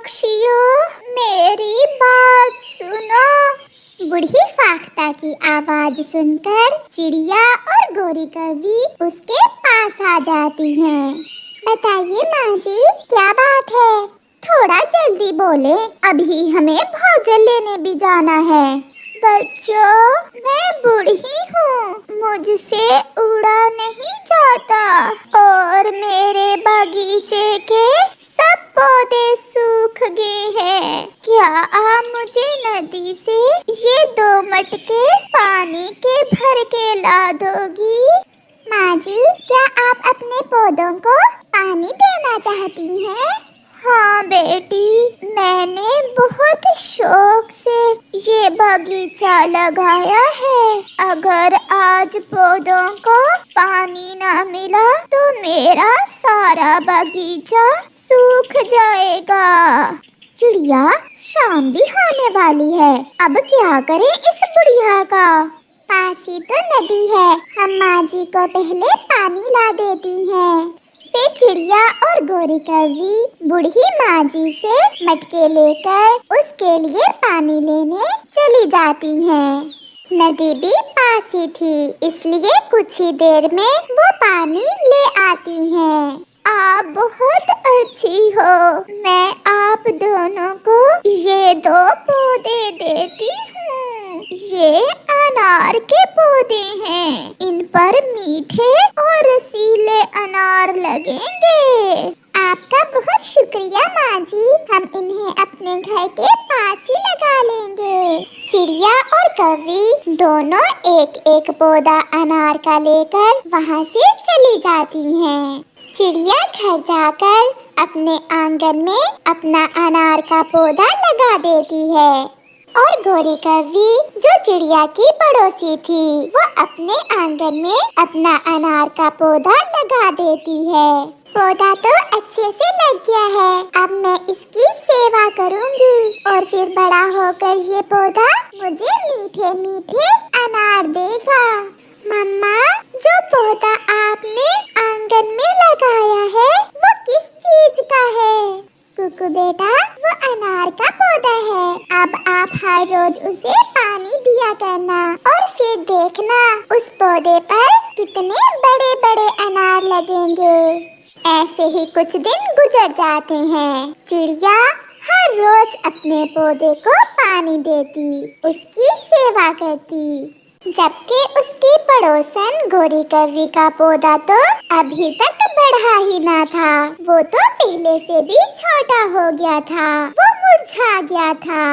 पक्षियों, मेरी बात सुनो। बूढ़ी फाख्ता की आवाज सुनकर चिड़िया और गोरी कौवी उसके पास आ जाती हैं। बताइए माँ जी, क्या बात है? थोड़ा जल्दी बोले, अभी हमें भोजन लेने भी जाना है। बच्चों, मैं बूढ़ी हूँ, मुझसे उड़ा नहीं जाता और मेरे बगीचे के सब पौधे सूख गए हैं। क्या आप मुझे नदी से ये 2 मटके पानी के भर के ला दोगी? माँ जी, क्या आप अपने पौधों को पानी देना चाहती हैं? हाँ बेटी, मैंने बहुत शौक से ये बगीचा लगाया है। अगर आज पौधों को पानी ना मिला तो मेरा सारा बगीचा सूख जाएगा। चिड़िया, शाम भी होने वाली है, अब क्या करें इस बुढ़िया का? पास ही तो नदी है, हम माँ जी को पहले पानी ला देती हैं। फिर चिड़िया और गोरी कौवी बूढ़ी माँ जी से मटके लेकर उसके लिए पानी लेने चली जाती हैं। नदी भी पास ही थी, इसलिए कुछ ही देर में वो पानी ले आती हैं। आप बहुत अच्छी हो, मैं आप दोनों को ये 2 पौधे देती हूँ। ये अनार के पौधे हैं, इन पर मीठे और रसीले अनार लगेंगे। आपका बहुत शुक्रिया माँ जी, हम इन्हें अपने घर के पास ही लगा लेंगे। चिड़िया और कौवी दोनों एक एक पौधा अनार का लेकर वहाँ से चली जाती हैं। चिड़िया घर जाकर अपने आंगन में अपना अनार का पौधा लगा देती है और गोरी कौवी, जो चिड़िया की पड़ोसी थी, वो अपने आंगन में अपना अनार का पौधा लगा देती है। पौधा तो अच्छे से लग गया है, अब मैं इसकी सेवा करूंगी और फिर बड़ा होकर ये पौधा मुझे मीठे मीठे अनार देगा। मम्मा, जो पौधा आपने आंगन में लगाया है वो किस चीज का है? कुकू बेटा, वो अनार का पौधा है। अब आप हर रोज उसे पानी दिया करना और फिर देखना उस पौधे पर कितने बड़े बड़े अनार लगेंगे। ऐसे ही कुछ दिन गुजर जाते हैं। चिड़िया हर रोज अपने पौधे को पानी देती, उसकी सेवा करती, जबकि उसकी पड़ोसन गोरी कौवी का पौधा तो अभी तक बढ़ा ही ना था। वो तो पहले से भी छोटा हो गया था, वो मुरझा गया था।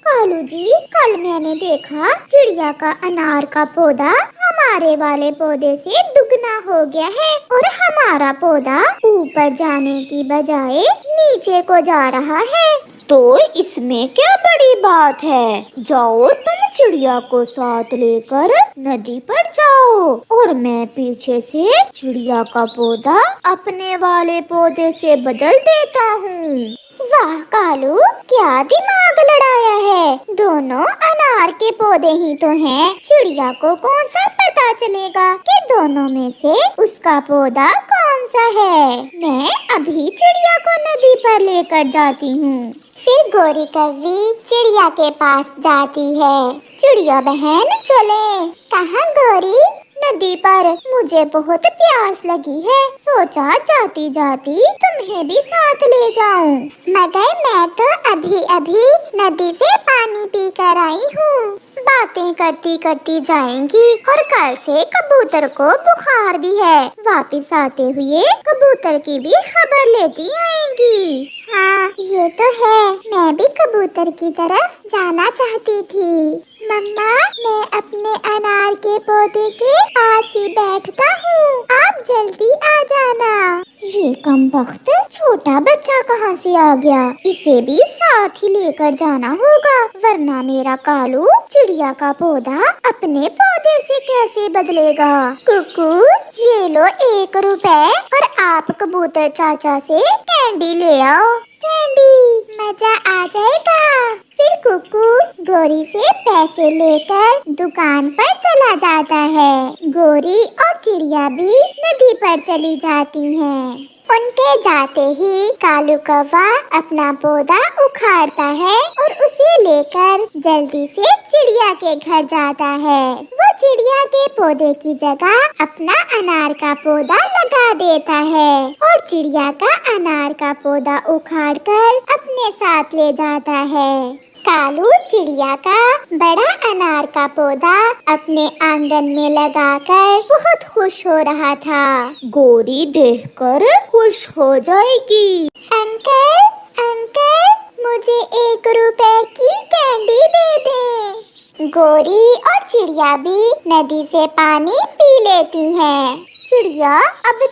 कालू जी, कल मैंने देखा चिड़िया का अनार का पौधा हमारे वाले पौधे से दुगना हो गया है और हमारा पौधा ऊपर जाने की बजाय नीचे को जा रहा है। तो इसमें क्या बड़ी बात है? जाओ, तुम चिड़िया को साथ लेकर नदी पर जाओ और मैं पीछे से चिड़िया का पौधा अपने वाले पौधे से बदल देता हूँ। वाह कालू, क्या दिमाग लड़ाया है। दोनों अनार के पौधे ही तो हैं। चिड़िया को कौन सा पता चलेगा कि दोनों में से उसका पौधा कौन सा है। मैं अभी चिड़िया को नदी पर लेकर जाती हूँ। फिर गोरी कौवी चिड़िया के पास जाती है। चिड़िया बहन, चले। कहाँ गोरी? नदी पर, मुझे बहुत प्यास लगी है, सोचा जाती जाती तुम्हें भी साथ ले जाऊं। मगर मैं तो अभी अभी नदी से पानी पी कर आई हूँ। बातें करती करती जाएंगी और कल से कबूतर को बुखार भी है, वापस आते हुए कबूतर की भी खबर लेती आएंगी। हाँ, ये तो है, मैं भी कबूतर की तरफ जाना चाहती थी। मम्मा, मैं अपने अनार के पौधे के पास ही बैठता हूँ, आप जल्दी आ जाना। ये कमबख्त छोटा बच्चा कहाँ से आ गया? इसे भी साथ ही लेकर जाना होगा, वरना मेरा कालू चिड़िया का पौधा अपने पौधे से कैसे बदलेगा। कुकू, ये लो 1 रुपए और आप कबूतर चाचा से कैंडी ले आओ। कैंडी, मजा आ जाएगा। फिर कुकू गोरी से पैसे लेकर दुकान पर चला जाता है। गोरी और चिड़िया भी नदी पर चली जाती हैं उनके जाते ही कालू कौवा अपना पौधा उखाड़ता है और उसे लेकर जल्दी से चिड़िया के घर जाता है। वो चिड़िया के पौधे की जगह अपना अनार का पौधा लगा देता है और चिड़िया का अनार का पौधा उखाड़कर अपने साथ ले जाता है। कालू चिड़िया का बड़ा अनार का पौधा अपने आंगन में लगाकर बहुत खुश हो रहा था। गोरी देखकर खुश हो जाएगी। अंकल अंकल, मुझे 1 रुपए की कैंडी दे दे। गोरी और चिड़िया भी नदी से पानी पी लेती हैं। चिड़िया, अब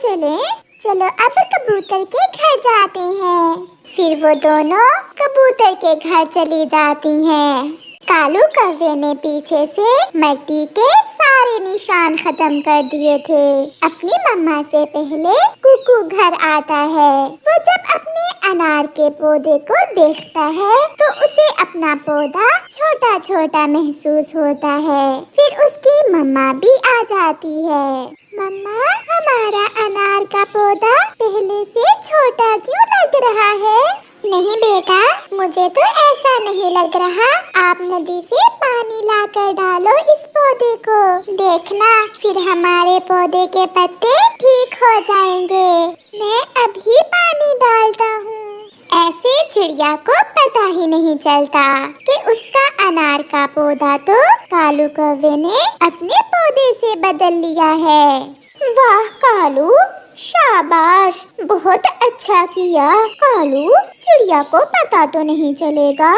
चलो अब कबूतर के घर जाते हैं। फिर वो दोनों कबूतर के घर चली जाती हैं। कालू कौवे ने पीछे से मिट्टी के सारे निशान खत्म कर दिए थे। अपनी मम्मा से पहले कुकू घर आता है। वो जब अपने अनार के पौधे को देखता है तो उसे अपना पौधा छोटा छोटा महसूस होता है। फिर उसकी मम्मा भी आ जाती है। मम्मा, हमारा अनार का पौधा पहले से छोटा क्यों लग रहा है? नहीं बेटा, मुझे तो ऐसा नहीं लग रहा। आप नदी से पानी लाकर डालो इस पौधे को। देखना, फिर हमारे पौधे के पत्ते ठीक हो जाएंगे। मैं अभी पानी डालता हूँ। ऐसे चिड़िया को पता ही नहीं चलता कि उसका अनार का पौधा तो कालू कौवे ने अपने पौधे से बदल लिया है। वाह कालू, शाबाश, बहुत अच्छा किया। कालू, चिड़िया को पता तो नहीं चलेगा?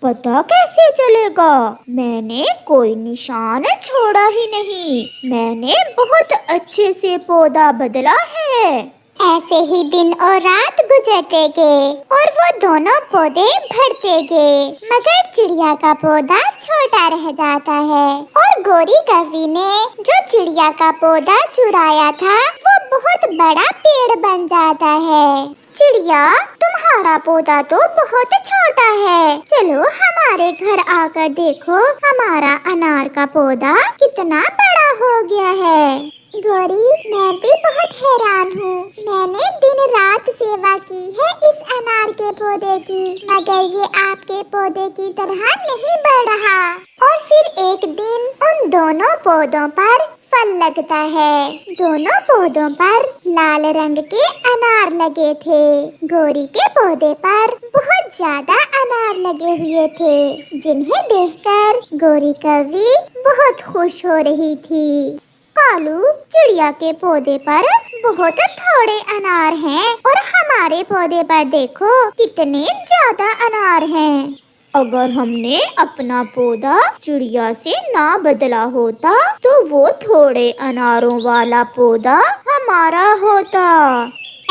पता कैसे चलेगा? मैंने कोई निशान छोड़ा ही नहीं। मैंने बहुत अच्छे से पौधा बदला है। ऐसे ही दिन और रात गुजरते गए और वो दोनों पौधे बढ़ते गए, मगर चिड़िया का पौधा छोटा रह जाता है और गोरी कौवी ने जो चिड़िया का पौधा चुराया था वो बहुत बड़ा पेड़ बन जाता है। चिड़िया, तुम्हारा पौधा तो बहुत छोटा है। चलो हमारे घर आकर देखो, हमारा अनार का पौधा कितना बड़ा हो गया है। गोरी, मैं भी बहुत हैरान हूँ। मैंने दिन रात सेवा की है इस अनार के पौधे की, मगर ये आपके पौधे की तरह नहीं बढ़ रहा। और फिर एक दिन उन दोनों पौधों पर फल लगता है। दोनों पौधों पर लाल रंग के अनार लगे थे। गोरी के पौधे पर बहुत ज्यादा अनार लगे हुए थे, जिन्हें देखकर गोरी कौवी बहुत खुश हो रही थी। कालू, चिड़िया के पौधे पर बहुत थोड़े अनार हैं और हमारे पौधे पर देखो कितने ज्यादा अनार हैं। अगर हमने अपना पौधा चिड़िया से ना बदला होता तो वो थोड़े अनारों वाला पौधा हमारा होता।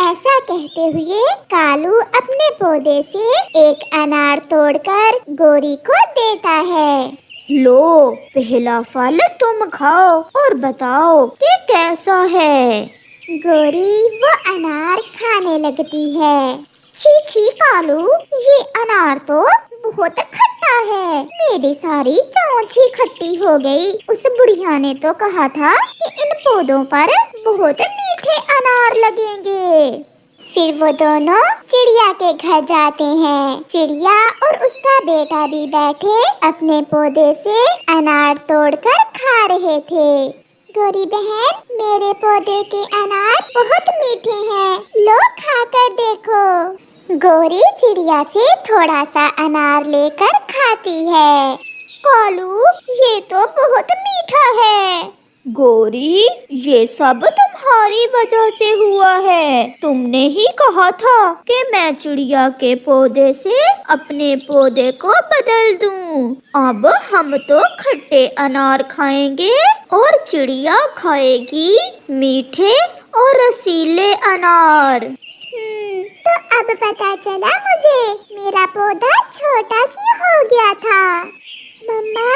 ऐसा कहते हुए कालू अपने पौधे से एक अनार तोड़कर गोरी को देता है। लो, पहला फल तुम खाओ और बताओ कि कैसा है। गोरी वो अनार खाने लगती है। छी छी कालू, ये अनार तो बहुत खट्टा है। मेरी सारी चोंच ही खट्टी हो गई। उस बुढ़िया ने तो कहा था कि इन पौधों पर बहुत मीठे अनार लगेंगे। फिर वो दोनों चिड़िया के घर जाते हैं। चिड़िया और उसका बेटा भी बैठे अपने पौधे से अनार तोड़कर खा रहे थे। गोरी बहन, मेरे पौधे के अनार बहुत मीठे हैं, लो खाकर देखो। गोरी चिड़िया से थोड़ा सा अनार लेकर खाती है। कालू, ये तो बहुत मीठा है। गोरी, ये सब तुम्हारी वजह से हुआ है। तुमने ही कहा था कि मैं चिड़िया के पौधे से अपने पौधे को बदल दूं। अब हम तो खट्टे अनार खाएंगे और चिड़िया खाएगी मीठे और रसीले अनार। तो अब पता चला मुझे मेरा पौधा छोटा क्यों हो गया था। मम्मा,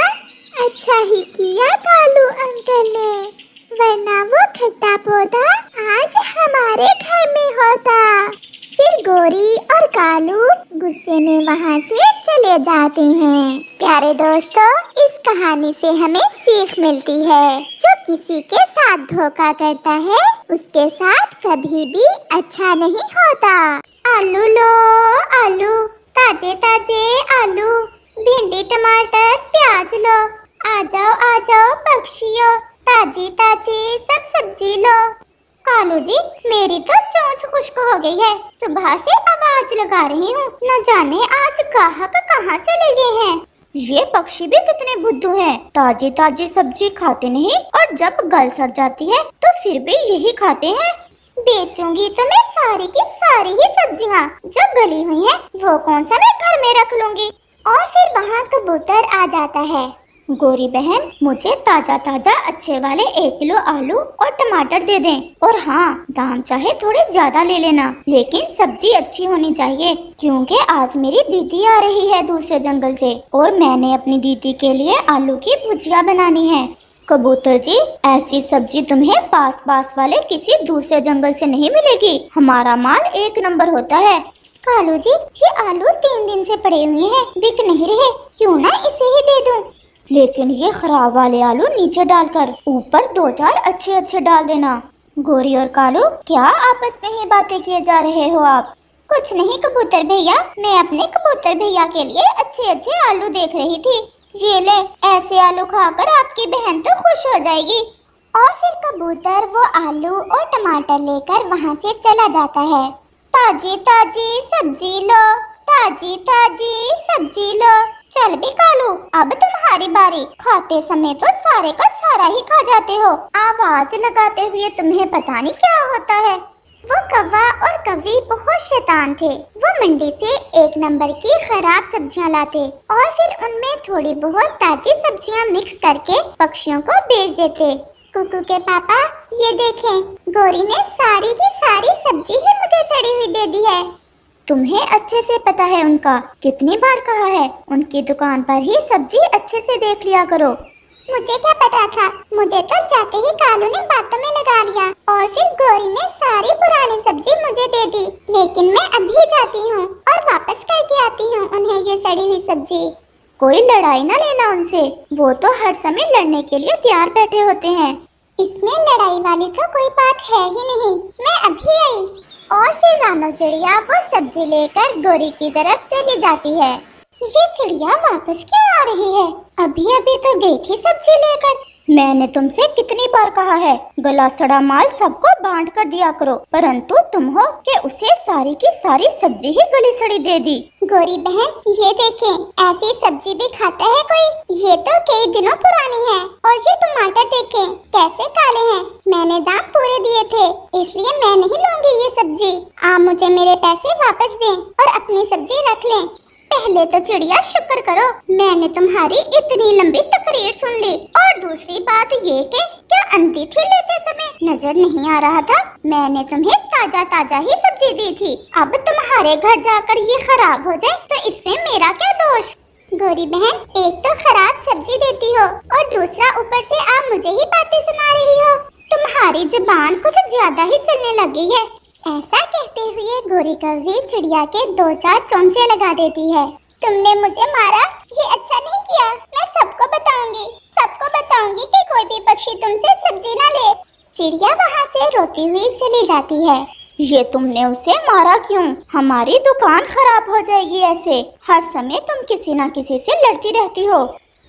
अच्छा ही किया कालू अंकल ने, वरना वो खट्टा पौधा आज हमारे घर में होता। फिर गोरी और कालू गुस्से गुस्से में वहाँ से चले जाते हैं। प्यारे दोस्तों, इस कहानी से हमें सीख मिलती है, जो किसी के साथ धोखा करता है उसके साथ कभी भी अच्छा नहीं होता। आलू लो आलू, ताजे ताजे आलू, भिंडी टमाटर प्याज लो, आ जाओ पक्षियों, ताजी ताजी सब सब्जी लो। कालू जी, मेरी तो चोंच खुश्क हो गई है, सुबह से आवाज लगा रही हूँ, न जाने आज ग्राहक कहाँ चले गए हैं। ये पक्षी भी कितने बुद्धू हैं, ताजी ताजी सब्जी खाते नहीं और जब गल सड़ जाती है तो फिर भी यही खाते हैं। बेचूंगी तो मैं सारी की सारी ही सब्जियाँ, जो गली हुई हैं, वो कौन सा मैं घर में रख लूंगी। और फिर वहाँ कबूतर आ जाता है। गोरी बहन, मुझे ताजा ताजा अच्छे वाले 1 किलो आलू और टमाटर दे दें, और हाँ, दाम चाहे थोड़े ज्यादा ले लेना, लेकिन सब्जी अच्छी होनी चाहिए, क्योंकि आज मेरी दीदी आ रही है दूसरे जंगल से और मैंने अपनी दीदी के लिए आलू की भुजिया बनानी है। कबूतर जी, ऐसी सब्जी तुम्हें पास पास वाले किसी दूसरे जंगल से नहीं मिलेगी, हमारा माल 1 नंबर होता है। कालू जी, ये आलू 3 दिन से पड़े हुए हैं, बिक नहीं रहे, क्यों ना इसे ही दे दूं। लेकिन ये खराब वाले आलू नीचे डालकर ऊपर 2-4 अच्छे अच्छे डाल देना। गोरी और कालू, क्या आपस में ही बातें किए जा रहे हो आप? कुछ नहीं कबूतर भैया, मैं अपने कबूतर भैया के लिए अच्छे अच्छे आलू देख रही थी। ये ले, ऐसे आलू खाकर आपकी बहन तो खुश हो जाएगी। और फिर कबूतर वो आलू और टमाटर लेकर वहाँ से चला जाता है। ताजी ताजी सब्जी लो, ताजी ताजी सब्जी लो। चल भी कालू, अब तुम्हारी बारी। खाते समय तो सारे का सारा ही खा जाते हो, आवाज लगाते हुए तुम्हें पता नहीं क्या होता है। वो कौवा और कौवी बहुत शैतान थे। वो मंडी से 1 नंबर की खराब सब्जियां लाते और फिर उनमें थोड़ी बहुत ताजी सब्जियां मिक्स करके पक्षियों को बेच देते। कुकू के पापा, ये देखें, गोरी ने सारी की सारी सब्जी ही मुझे सड़ी हुई दे दी है। तुम्हें अच्छे से पता है उनका, कितनी बार कहा है, उनकी दुकान पर ही सब्जी अच्छे से देख लिया करो। मुझे क्या पता था, मुझे तो जाते ही कालू ने बातों में लगा लिया और फिर गोरी ने सारी पुरानी सब्जी मुझे दे दी। लेकिन मैं अभी जाती हूँ और वापस करके आती हूँ उन्हें ये सड़ी हुई सब्जी। कोई लड़ाई ना लेना उनसे, वो तो हर समय लड़ने के लिए तैयार बैठे होते हैं। इसमें लड़ाई वाली तो कोई बात है ही नहीं, मैं अभी आई। और फिर रानो चिड़िया वो सब्जी लेकर गोरी की तरफ चली जाती है। ये चिड़िया वापस क्यों आ रही है? अभी अभी तो गई थी सब्जी लेकर। मैंने तुमसे कितनी बार कहा है, गला सड़ा माल सबको बांट कर दिया करो, परंतु तुम हो कि उसे सारी की सारी सब्जी ही गली सड़ी दे दी। गोरी बहन, ये देखें, ऐसी सब्जी भी खाता है कोई? ये तो कई दिनों पुरानी है। और ये टमाटर देखें, कैसे काले हैं। मैंने दाम पूरे दिए थे, इसलिए मैं नहीं लूंगी ये सब्जी। आप मुझे मेरे पैसे वापस दें और अपनी सब्जी रख लें। पहले तो चिड़िया शुक्र करो, मैंने तुम्हारी इतनी लंबी तकरीर सुन ली। और दूसरी बात ये कि क्या अंधी थी लेते समय, नजर नहीं आ रहा था? मैंने तुम्हें ताजा ताजा ही सब्जी दी थी। अब तुम्हारे घर जाकर ये खराब हो जाए तो इसमें मेरा क्या दोष? गोरी बहन, एक तो खराब सब्जी देती हो और दूसरा ऊपर से आप मुझे ही बातें सुना रही हो। तुम्हारी जुबान कुछ ज्यादा ही चलने लगी है। ऐसा कहते हुए गोरी कौवी चिड़िया के 2-4 चोंचे लगा देती है। तुमने मुझे मारा, ये अच्छा नहीं किया। मैं सबको बताऊंगी कि कोई भी पक्षी तुमसे सब्जी ना ले। चिड़िया वहाँ से रोती हुई चली जाती है। ये तुमने उसे मारा क्यों? हमारी दुकान खराब हो जाएगी ऐसे। हर समय तुम किसी न किसी से लड़ती रहती हो।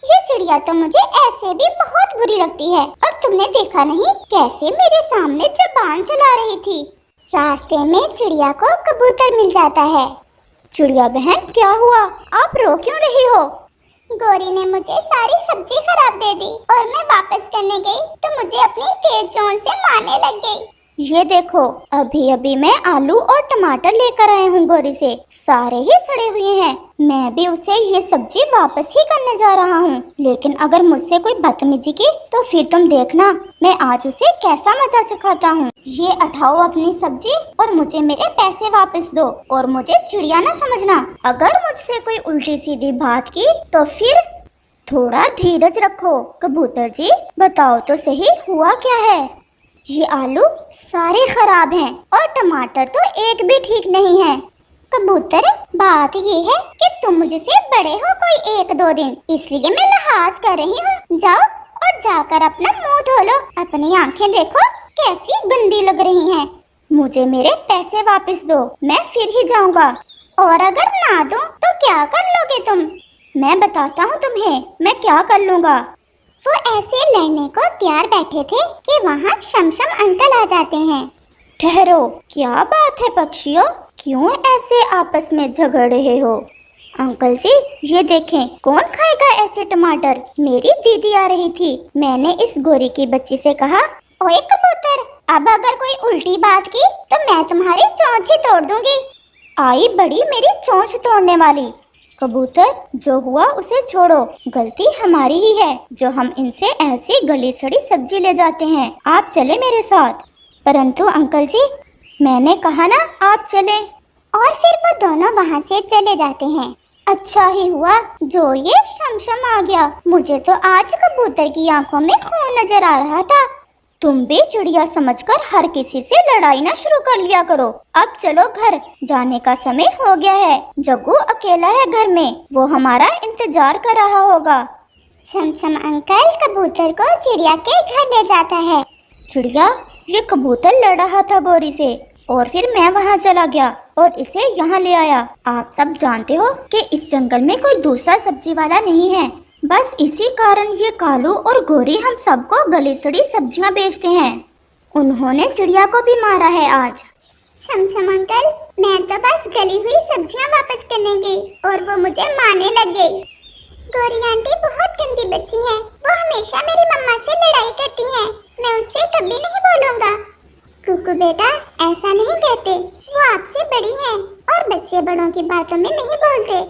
ये चिड़िया तो मुझे ऐसे भी बहुत बुरी लगती है। और तुमने देखा नहीं कैसे मेरे सामने जुबान चला रही थी। रास्ते में चिड़िया को कबूतर मिल जाता है। चिड़िया बहन, क्या हुआ? आप रो क्यों रही हो? गोरी ने मुझे सारी सब्जी खराब दे दी और मैं वापस करने गई तो मुझे अपनी तेज चोंच से मारने लग गई। ये देखो, अभी अभी मैं आलू और टमाटर लेकर आया हूँ गोरी से, सारे ही सड़े हुए हैं। मैं भी उसे ये सब्जी वापस ही करने जा रहा हूँ, लेकिन अगर मुझसे कोई बदतमीजी की तो फिर तुम देखना मैं आज उसे कैसा मजा चखाता हूँ। ये उठाओ अपनी सब्जी और मुझे मेरे पैसे वापस दो, और मुझे चिड़िया ना समझना। अगर मुझसे कोई उल्टी सीधी बात की तो फिर थोड़ा धीरज रखो। कबूतर जी, बताओ तो सही, हुआ क्या है? ये आलू सारे खराब हैं और टमाटर तो एक भी ठीक नहीं है। कबूतर, बात ये है कि तुम मुझसे बड़े हो कोई 1-2 दिन, इसलिए मैं लिहाज कर रही हूँ। जाओ और जाकर अपना मुंह धो लो। अपनी आंखें देखो कैसी गंदी लग रही हैं। मुझे मेरे पैसे वापस दो, मैं फिर ही जाऊंगा। और अगर ना दूं तो क्या कर लोगे तुम? मैं बताता हूँ तुम्हें मैं क्या कर लूँगा। वो ऐसे लड़ने को तैयार बैठे थे कि वहाँ शमशम अंकल आ जाते हैं। ठहरो, क्या बात है पक्षियों, क्यों ऐसे आपस में झगड़ रहे हो? अंकल जी ये देखें, कौन खाएगा ऐसे टमाटर? मेरी दीदी आ रही थी, मैंने इस गोरी की बच्ची से कहा, ओए कबूतर, अब अगर कोई उल्टी बात की तो मैं तुम्हारी चोंच ही तोड़ दूंगी। आई बड़ी मेरी चोंच तोड़ने वाली। कबूतर, जो हुआ उसे छोड़ो, गलती हमारी ही है जो हम इनसे ऐसी गली सड़ी सब्जी ले जाते हैं। आप चले मेरे साथ। परंतु अंकल जी, मैंने कहा ना आप चलें। और फिर वो दोनों वहाँ से चले जाते हैं। अच्छा ही हुआ जो ये शमशम आ गया, मुझे तो आज कबूतर की आंखों में खून नजर आ रहा था। तुम भी चिड़िया समझकर हर किसी से लड़ाई ना शुरू कर लिया करो। अब चलो घर, जाने का समय हो गया है। जग्गू अकेला है घर में, वो हमारा इंतजार कर रहा होगा। शमशम अंकल कबूतर को चिड़िया के घर ले जाता है। चिड़िया, ये कबूतर लड़ रहा था गोरी से और फिर मैं वहाँ चला गया और इसे यहाँ ले आया। आप सब जानते हो कि इस जंगल में कोई दूसरा सब्जी वाला नहीं है, बस इसी कारण ये कालू और गोरी हम सबको गली सड़ी सब्जियां बेचते हैं। उन्होंने चिड़िया को भी मारा है आज। शमशम अंकल, मैं तो बस गली हुई सब्जियां वापस करने गई और वो मुझे मारने लग गई। गोरी आंटी बहुत गंदी बच्ची है, वो हमेशा मेरी मम्मा से लड़ाई करती है, मैं उससे कभी नहीं बोलूँगा। कुकू बेटा, ऐसा नहीं कहते, वो आपसे बड़ी है और बच्चे बड़ों की बातों में नहीं बोलते।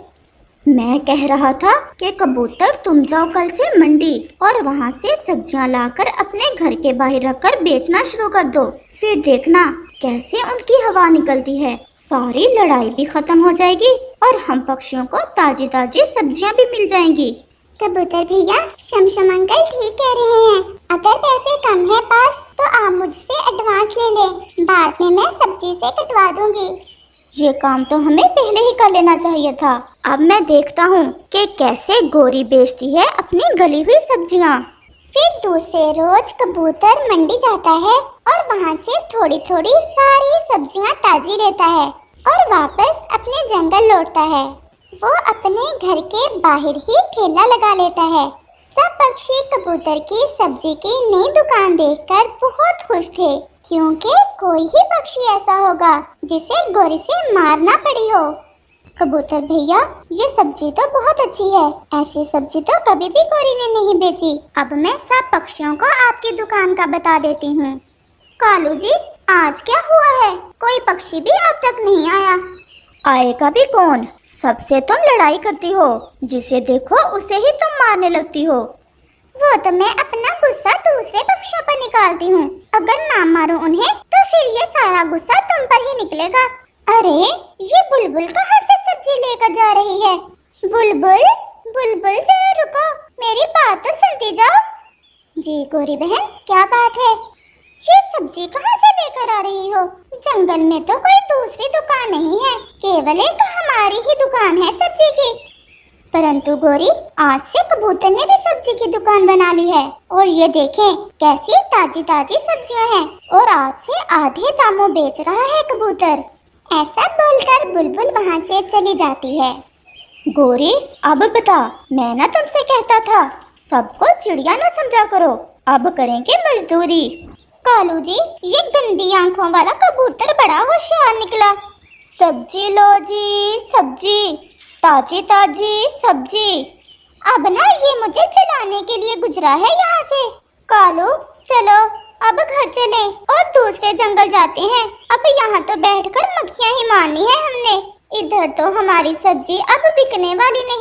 मैं कह रहा था कि कबूतर तुम जाओ कल से मंडी और वहाँ से सब्जियाँ लाकर अपने घर के बाहर रखकर बेचना शुरू कर दो। फिर देखना कैसे उनकी हवा निकलती है, सारी लड़ाई भी खत्म हो जाएगी और हम पक्षियों को ताजी ताजी सब्जियाँ भी मिल जाएंगी। कबूतर भैया, शमशम अंकल ठीक कह रहे हैं, अगर पैसे कम है पास तो आप मुझसे एडवांस ले लें, बाद में मैं सब्जी से कटवा दूंगी। ये काम तो हमें पहले ही कर लेना चाहिए था। अब मैं देखता हूँ कि कैसे गोरी बेचती है अपनी गली हुई सब्जियाँ। फिर दूसरे रोज कबूतर मंडी जाता है और वहाँ से थोड़ी थोड़ी सारी सब्जियाँ ताजी लेता है और वापस अपने जंगल लौटता है। वो अपने घर के बाहर ही ठेला लगा लेता है। सब पक्षी कबूतर की सब्जी की नई दुकान देखकर बहुत खुश थे, क्योंकि कोई ही पक्षी ऐसा होगा जिसे गोरी से मारना पड़ी हो। कबूतर भैया, ये सब्जी तो बहुत अच्छी है, ऐसी सब्जी तो कभी भी गोरी ने नहीं बेची। अब मैं सब पक्षियों को आपकी दुकान का बता देती हूँ। कालू जी, आज क्या हुआ है? कोई पक्षी भी अब तक नहीं आया। आएगा भी कौन? सबसे तुम लड़ाई करती हो, जिसे देखो उसे ही तुम मारने लगती हो। वो तो मैं अपना गुस्सा दूसरे पक्षियों पर निकालती हूँ, अगर ना मारो उन्हें तो फिर ये सारा गुस्सा तुम पर ही निकलेगा। अरे ये बुलबुल कहाँ से सब्जी लेकर जा रही है? बुलबुल, बुलबुल जरा रुको, मेरी बात तो सुनती जाओ। जी गोरी बहन, क्या बात है? ये सब्जी कहाँ से लेकर आ रही हो? जंगल में तो कोई दूसरी दुकान नहीं है, केवल एक हमारी ही दुकान है सब्जी की। परंतु गोरी, आज से कबूतर ने भी सब्जी की दुकान बना ली है और ये देखें कैसी ताजी ताजी सब्जियां हैं और आपसे आधे दामों बेच रहा है कबूतर। ऐसा बोलकर बुलबुल वहाँ से चली जाती है। गोरी, अब बता, मैं ना तुमसे कहता था सबको चिड़िया न समझा करो, अब करेंगे मजदूरी। कालू जी, ये गंदी आंखों वाला कबूतर बड़ा होशियार निकला। सब्जी लो जी, सब्जी, ताजी ताजी सब्जी। अब ना ये मुझे चलाने के लिए गुजरा है यहाँ से। कालू, चलो अब घर चलें और दूसरे जंगल जाते हैं। अब यहाँ तो बैठकर मक्खियाँ ही मारनी है हमने, इधर तो हमारी सब्जी अब बिकने वाली नहीं।